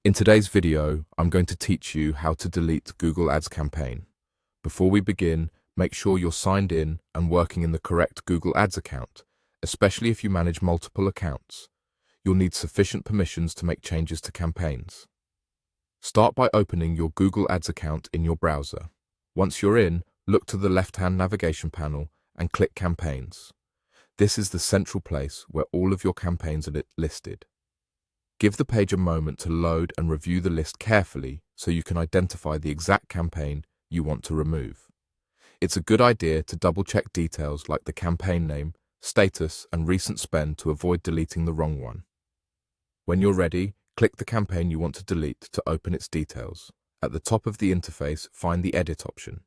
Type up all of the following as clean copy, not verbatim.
In today's video, I'm going to teach you how to delete Google Ads campaign. Before we begin, make sure you're signed in and working in the correct Google Ads account, especially if you manage multiple accounts. You'll need sufficient permissions to make changes to campaigns. Start by opening your Google Ads account in your browser. Once you're in, look to the left-hand navigation panel and click Campaigns. This is the central place where all of your campaigns are listed. Give the page a moment to load and review the list carefully so you can identify the exact campaign you want to remove. It's a good idea to double-check details like the campaign name, status, and recent spend to avoid deleting the wrong one. When you're ready, click the campaign you want to delete to open its details. At the top of the interface, find the Edit option.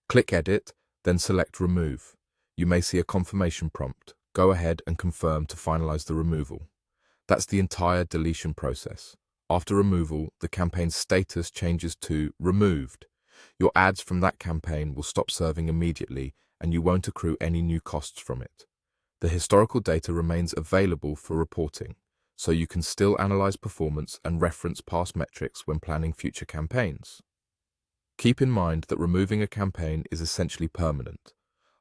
Click Edit, then select Remove. You may see a confirmation prompt. Go ahead and confirm to finalize the removal. That's the entire deletion process. After removal, the campaign's status changes to Removed. Your ads from that campaign will stop serving immediately and you won't accrue any new costs from it. The historical data remains available for reporting, so you can still analyze performance and reference past metrics when planning future campaigns. Keep in mind that removing a campaign is essentially permanent.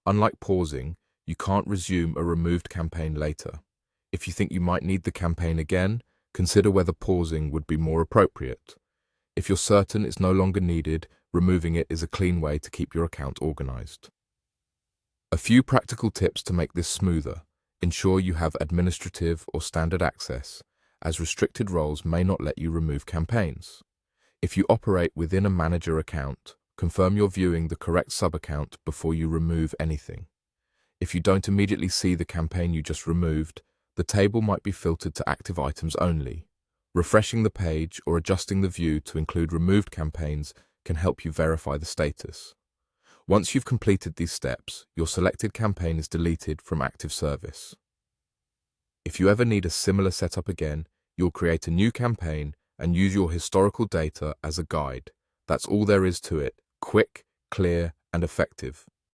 Unlike pausing, you can't resume a removed campaign later. If you think you might need the campaign again, consider whether pausing would be more appropriate. If you're certain it's no longer needed, removing it is a clean way to keep your account organized. A few practical tips to make this smoother. Ensure you have administrative or standard access, as restricted roles may not let you remove campaigns. If you operate within a manager account, confirm you're viewing the correct sub-account before you remove anything. If you don't immediately see the campaign you just removed, the table might be filtered to active items only. Refreshing the page or adjusting the view to include removed campaigns can help you verify the status. Once you've completed these steps, your selected campaign is deleted from active service. If you ever need a similar setup again, you'll create a new campaign and use your historical data as a guide. That's all there is to it. Quick, clear, and effective.